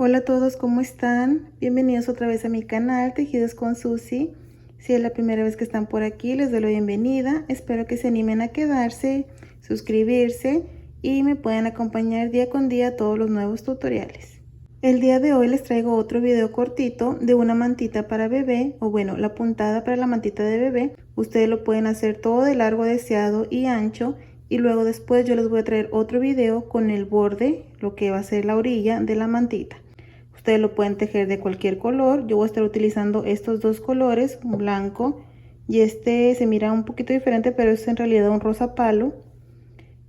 Hola a todos, ¿cómo están? Bienvenidos otra vez a mi canal Tejidos con Susi. Si es la primera vez que están por aquí, les doy la bienvenida. Espero que se animen a quedarse, suscribirse y me puedan acompañar día con día a todos los nuevos tutoriales. El día de hoy les traigo otro video cortito de una mantita para bebé, o bueno, la puntada para la mantita de bebé. Ustedes lo pueden hacer todo de largo, deseado y ancho. Y luego después yo les voy a traer otro video con el borde, lo que va a ser la orilla de la mantita. Ustedes lo pueden tejer de cualquier color. Yo voy a estar utilizando estos dos colores, un blanco y este se mira un poquito diferente, pero es en realidad un rosa palo,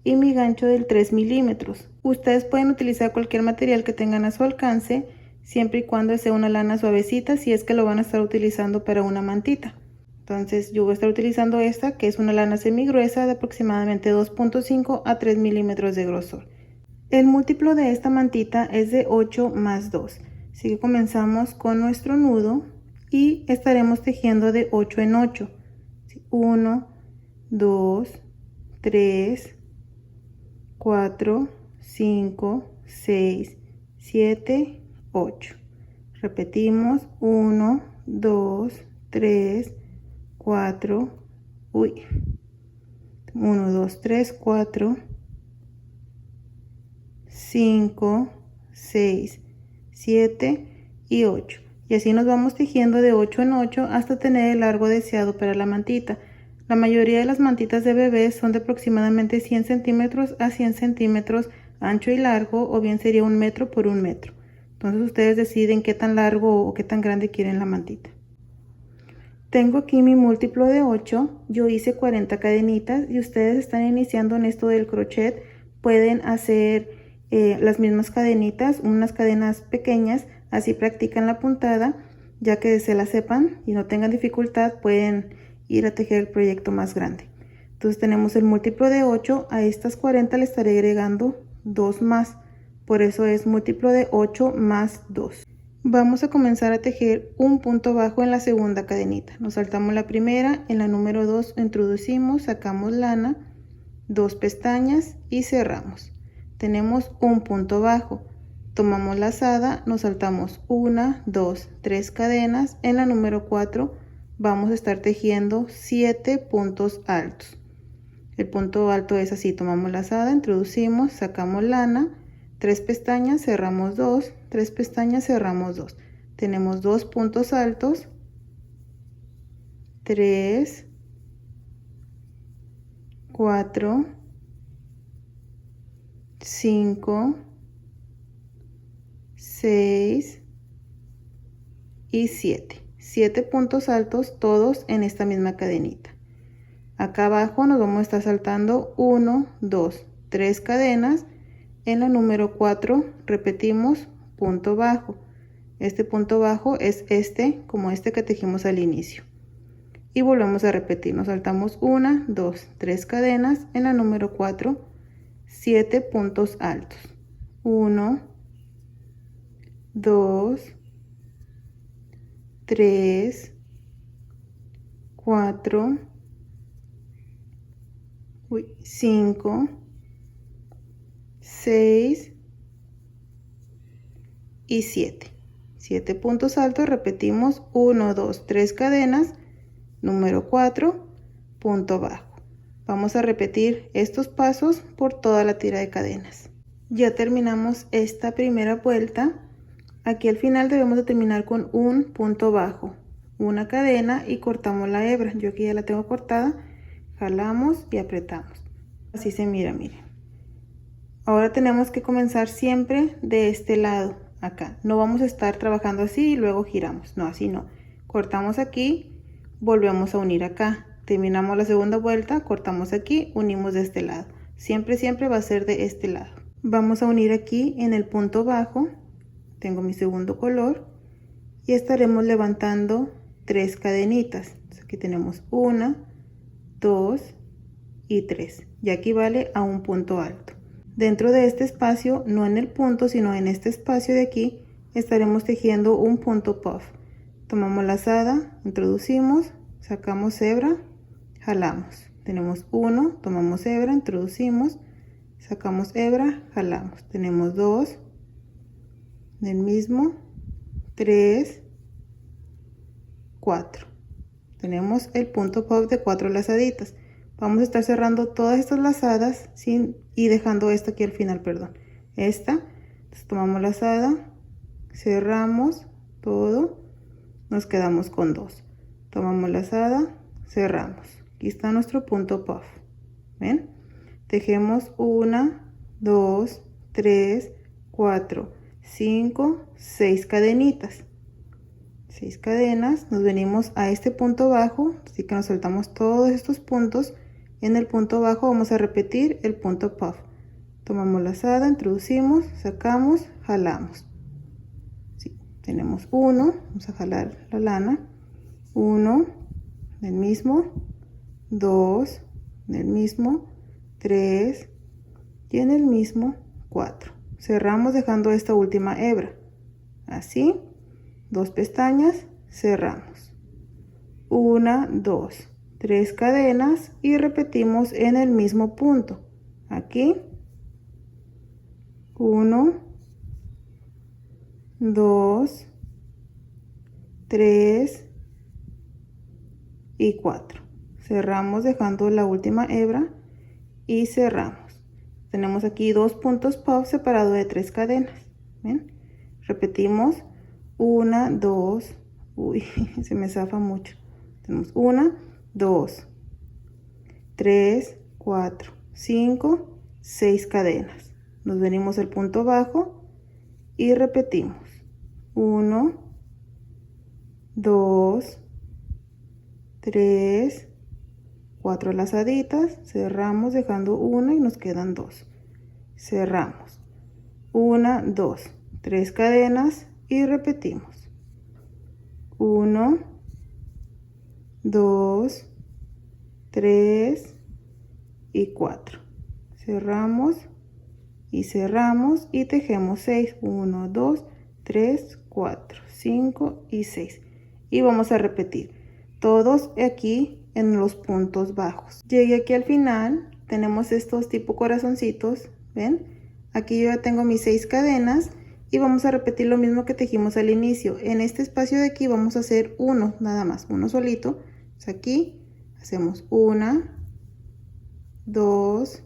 y mi gancho del 3 milímetros. Ustedes pueden utilizar cualquier material que tengan a su alcance, siempre y cuando sea una lana suavecita, si es que lo van a estar utilizando para una mantita. Entonces yo voy a estar utilizando esta, que es una lana semi gruesa de aproximadamente 2.5 a 3 milímetros de grosor. El múltiplo de esta mantita es de 8 más 2. Así que comenzamos con nuestro nudo y estaremos tejiendo de 8 en 8. 1, 2, 3, 4, 5, 6, 7, 8. Repetimos 1, 2, 3, 4, 1, 2, 3, 4, 5, 6, 7 y 8. Y así nos vamos tejiendo de 8 en 8 hasta tener el largo deseado para la mantita. La mayoría de las mantitas de bebés son de aproximadamente 100 centímetros a 100 centímetros ancho y largo, o bien sería 1 metro por 1 metro. Entonces ustedes deciden qué tan largo o qué tan grande quieren la mantita. Tengo aquí mi múltiplo de 8, yo hice 40 cadenitas y ustedes están iniciando en esto del crochet. Pueden hacer las mismas cadenitas, unas cadenas pequeñas, así practican la puntada. Ya que se la sepan y no tengan dificultad, pueden ir a tejer el proyecto más grande. Entonces tenemos el múltiplo de 8, a estas 40 le estaré agregando 2 más, por eso es múltiplo de 8 más 2. Vamos a comenzar a tejer un punto bajo en la segunda cadenita. Nos saltamos la primera, en la número 2 introducimos, sacamos lana, 2 pestañas y cerramos. Tenemos un punto bajo, tomamos lazada, nos saltamos 1, 2, 3 cadenas. En la número 4 vamos a estar tejiendo 7 puntos altos. El punto alto es así: tomamos lazada, introducimos, sacamos lana, 3 pestañas, cerramos 2, 3 pestañas, cerramos 2. Tenemos 2 puntos altos, 3, 4, 5, 6 y 7. 7 puntos altos, todos en esta misma cadenita. Acá abajo nos vamos a estar saltando 1, 2, 3 cadenas. En la número 4 repetimos punto bajo. Este punto bajo es este, como este que tejimos al inicio. Y volvemos a repetir, nos saltamos 1, 2, 3 cadenas. En la número 4, 7 puntos altos. 1, 2, 3, 4, 5, 6 y 7. 7 puntos altos, repetimos 1, 2, 3 cadenas, número 4, punto bajo. Vamos a repetir estos pasos por toda la tira de cadenas. Ya terminamos esta primera vuelta. Aquí al final debemos de terminar con un punto bajo, una cadena y cortamos la hebra. Yo aquí ya la tengo cortada, jalamos y apretamos. Así se mira, miren. Ahora tenemos que comenzar siempre de este lado, acá. No vamos a estar trabajando así y luego giramos, no, así no. Cortamos aquí, volvemos a unir acá. Terminamos la segunda vuelta, cortamos aquí, unimos de este lado. Siempre, siempre va a ser de este lado. Vamos a unir aquí en el punto bajo. Tengo mi segundo color y estaremos levantando 3 cadenitas. Aquí tenemos 1, 2 y 3. Ya equivale a un punto alto. Dentro de este espacio, no en el punto, sino en este espacio de aquí, estaremos tejiendo un punto puff. Tomamos lazada, introducimos, sacamos hebra, jalamos. Tenemos 1, tomamos hebra, introducimos, sacamos hebra, jalamos. Tenemos 2, del mismo, 3, 4. Tenemos el punto puff de 4 lazaditas. Vamos a estar cerrando todas estas lazadas y dejando esta aquí al final, perdón. Esta, entonces tomamos lazada, cerramos todo, nos quedamos con 2. Tomamos lazada, cerramos. Aquí está nuestro punto puff. ¿Ven? Tejemos 1, 2, 3, 4, 5, 6 cadenitas. 6 cadenas, nos venimos a este punto bajo, así que nos saltamos todos estos puntos. En el punto bajo vamos a repetir el punto puff. Tomamos lazada, introducimos, sacamos, jalamos. Sí, tenemos 1, vamos a jalar la lana, 1 del mismo, 2 del mismo, 3 y en el mismo 4. Cerramos dejando esta última hebra, así. 2 pestañas, cerramos, 1, 2, 3 cadenas y repetimos en el mismo punto. Aquí 1, 2, 3 y 4. Cerramos dejando la última hebra y cerramos. Tenemos aquí 2 puntos puff separados de 3 cadenas. ¿Ven? Repetimos 1, 2, uy, se me zafa mucho. Tenemos 1, 2, 3, 4, 5, 6 cadenas. Nos venimos al punto bajo y repetimos 1, 2, 3, 4 lazaditas, cerramos dejando una y nos quedan 2. Cerramos 1, 2, 3 cadenas y repetimos 1, 2, 3 y 4. Cerramos y tejemos 6, 1, 2, 3, 4, 5 y 6. Y vamos a repetir todos aquí en los puntos bajos. Llegué aquí al final, tenemos estos tipo corazoncitos, ¿ven? Aquí yo ya tengo mis 6 cadenas y vamos a repetir lo mismo que tejimos al inicio. En este espacio de aquí vamos a hacer uno nada más, uno solito. Entonces aquí hacemos 1, 2,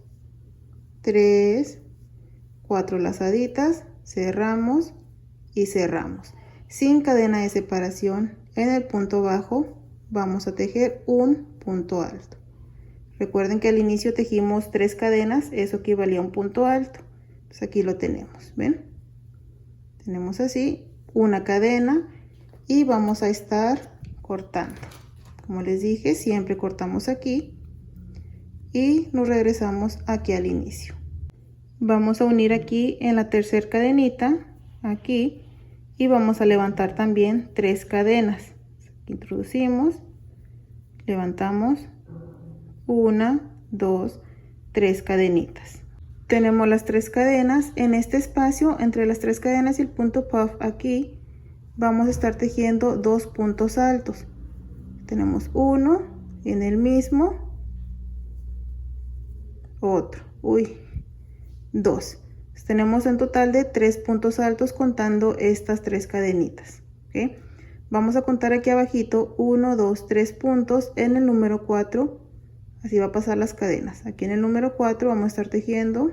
3, 4 lazaditas, cerramos y cerramos. Sin cadena de separación, en el punto bajo vamos a tejer un punto alto. Recuerden que al inicio tejimos 3 cadenas, eso equivalía a un punto alto. Entonces aquí lo tenemos, ¿ven? Tenemos así una cadena y vamos a estar cortando. Como les dije, siempre cortamos aquí y nos regresamos aquí al inicio. Vamos a unir aquí en la tercera cadenita, aquí, y vamos a levantar también 3 cadenas. Introducimos, levantamos 1, 2, 3 cadenitas. Tenemos las 3 cadenas. En este espacio entre las 3 cadenas y el punto puff, aquí vamos a estar tejiendo 2 puntos altos. Tenemos uno en el mismo, otro, 2. Tenemos en total de 3 puntos altos contando estas 3 cadenitas, ¿okay? Vamos a contar aquí abajito 1, 2, 3 puntos en el número 4. Así va a pasar las cadenas. Aquí en el número 4 vamos a estar tejiendo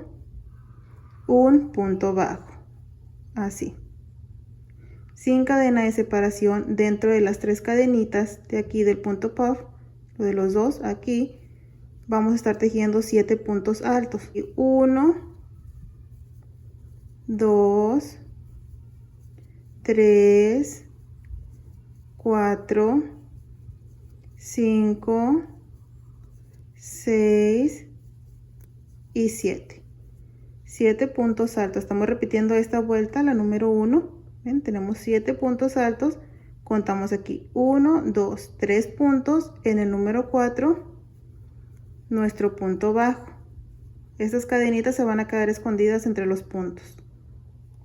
un punto bajo, así, sin cadena de separación dentro de las 3 cadenitas de aquí del punto puff, lo de los dos. Aquí vamos a estar tejiendo 7 puntos altos. 1, 2, 3, 4, 5, 6 y 7. 7 puntos altos. Estamos repitiendo esta vuelta, la número 1. ¿Ven? Tenemos 7 puntos altos. Contamos aquí 1, 2, 3 puntos. En el número 4, nuestro punto bajo. Estas cadenitas se van a quedar escondidas entre los puntos.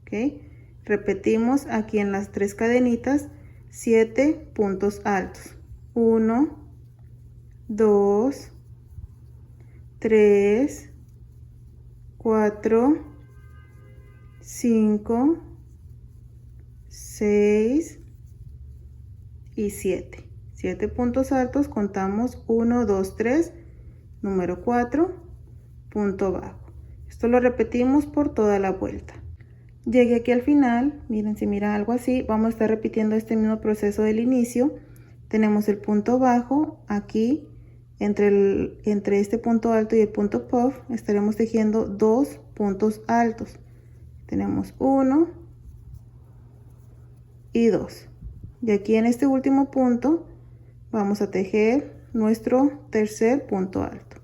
¿Ok? Repetimos aquí en las 3 cadenitas 7 puntos altos. 1, 2, 3, 4, 5, 6 y 7. 7 puntos altos, contamos 1, 2, 3, número 4, punto bajo. Esto lo repetimos por toda la vuelta. Llegué aquí al final, miren, si mira algo así, vamos a estar repitiendo este mismo proceso del inicio. Tenemos el punto bajo aquí, entre este punto alto y el punto puff, estaremos tejiendo 2 puntos altos. Tenemos 1 y 2. Y aquí en este último punto vamos a tejer nuestro tercer punto alto.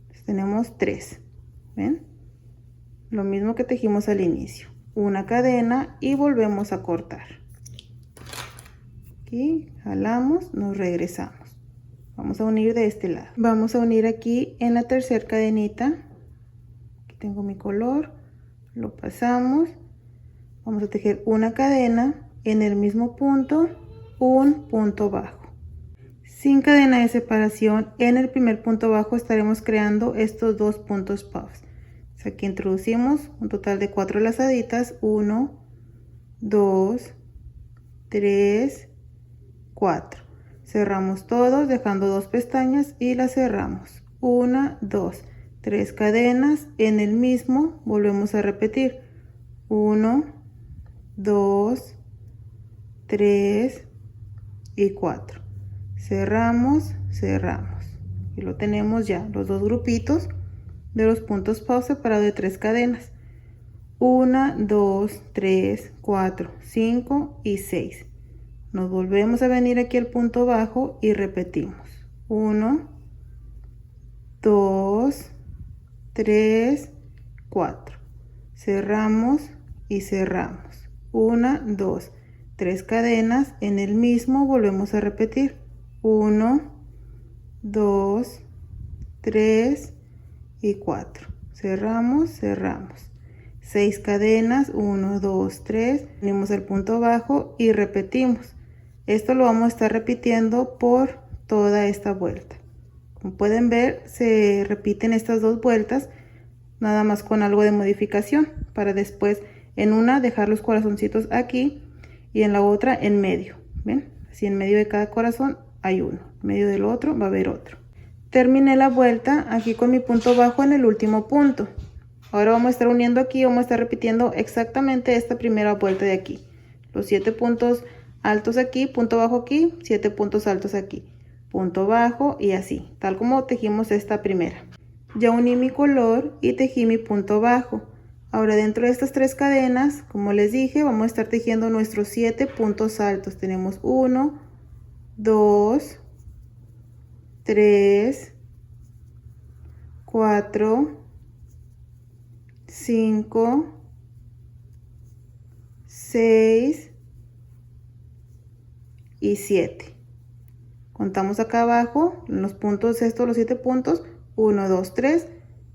Entonces, tenemos 3. ¿Ven? Lo mismo que tejimos al inicio. Una cadena y volvemos a cortar. Aquí jalamos, nos regresamos. Vamos a unir de este lado. Vamos a unir aquí en la tercera cadenita. Aquí tengo mi color. Lo pasamos. Vamos a tejer una cadena en el mismo punto, un punto bajo. Sin cadena de separación, en el primer punto bajo estaremos creando estos 2 puntos puffs. Aquí introducimos un total de 4 lazaditas, 1, 2, 3, 4. Cerramos todos dejando 2 pestañas y las cerramos. 1, 2, 3 cadenas en el mismo, volvemos a repetir. 1, 2, 3 y 4. Cerramos, cerramos. Y lo tenemos ya, los 2 grupitos de los puntos puff separados de 3 cadenas. 1, 2, 3, 4, 5 y 6. Nos volvemos a venir aquí al punto bajo y repetimos. 1, 2, 3, 4. Cerramos y cerramos. 1, 2, 3 cadenas en el mismo, volvemos a repetir. 1, 2, 3 y 4. Cerramos, cerramos. 6 cadenas, 1, 2, 3. Venimos al punto bajo y repetimos. Esto lo vamos a estar repitiendo por toda esta vuelta. Como pueden ver, se repiten estas 2 vueltas, nada más con algo de modificación, para después en una dejar los corazoncitos aquí y en la otra en medio. ¿Ven? Así en medio de cada corazón hay uno, en medio del otro va a haber otro. Terminé la vuelta aquí con mi punto bajo en el último punto. Ahora vamos a estar uniendo aquí, vamos a estar repitiendo exactamente esta primera vuelta de aquí. Los 7 puntos altos aquí, punto bajo aquí, 7 puntos altos aquí, punto bajo y así, tal como tejimos esta primera. Ya uní mi color y tejí mi punto bajo. Ahora dentro de estas 3 cadenas, como les dije, vamos a estar tejiendo nuestros 7 puntos altos. Tenemos 1, 2, 3, 4, 5, 6 y 7. Contamos acá abajo en los puntos estos, los 7 puntos, 1, 2, 3.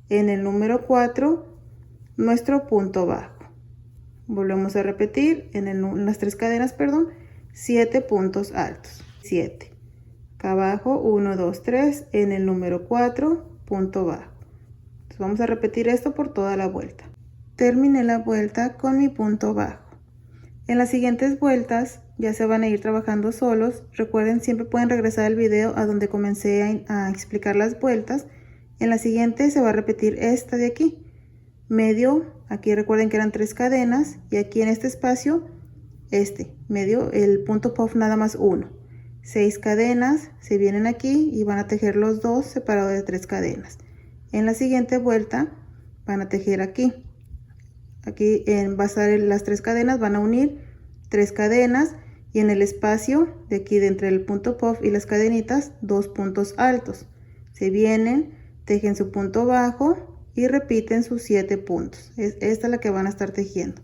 En el número 4, nuestro punto bajo. Volvemos a repetir en las 3 cadenas, perdón, 7 puntos altos. 7. Acá abajo, 1, 2, 3. En el número 4, punto bajo. Entonces vamos a repetir esto por toda la vuelta. Terminé la vuelta con mi punto bajo. En las siguientes vueltas ya se van a ir trabajando solos. Recuerden, siempre pueden regresar al video a donde comencé a explicar las vueltas. En la siguiente se va a repetir esta de aquí. Medio, aquí recuerden que eran 3 cadenas. Y aquí en este espacio, medio, el punto puff nada más 1. 6 cadenas, se vienen aquí y van a tejer los 2 separados de 3 cadenas. En la siguiente vuelta van a tejer aquí. Aquí va a estar las 3 cadenas, van a unir 3 cadenas y en el espacio de aquí de entre el punto puff y las cadenitas 2 puntos altos. Se vienen, tejen su punto bajo y repiten sus 7 puntos. Esta es la que van a estar tejiendo.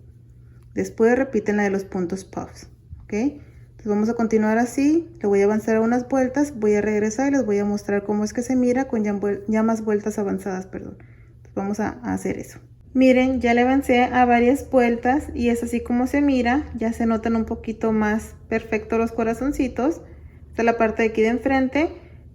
Después repiten la de los puntos puffs. ¿Ok? Entonces vamos a continuar así. Le voy a avanzar a unas vueltas, voy a regresar y les voy a mostrar cómo es que se mira con ya más vueltas avanzadas, perdón. Entonces vamos a hacer eso. Miren, ya le avancé a varias vueltas y es así como se mira. Ya se notan un poquito más perfecto los corazoncitos. Esta es la parte de aquí de enfrente,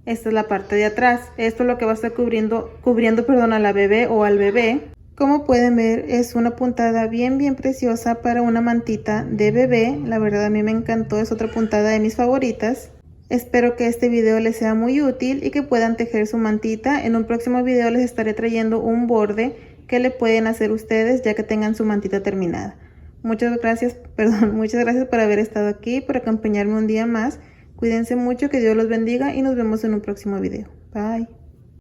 esta es la parte de atrás. Esto es lo que va a estar cubriendo a la bebé o al bebé. Como pueden ver, es una puntada bien preciosa para una mantita de bebé. La verdad a mí me encantó, es otra puntada de mis favoritas. Espero que este video les sea muy útil y que puedan tejer su mantita. En un próximo video les estaré trayendo un borde que le pueden hacer ustedes ya que tengan su mantita terminada. Muchas gracias por haber estado aquí, por acompañarme un día más. Cuídense mucho, que Dios los bendiga y nos vemos en un próximo video. Bye.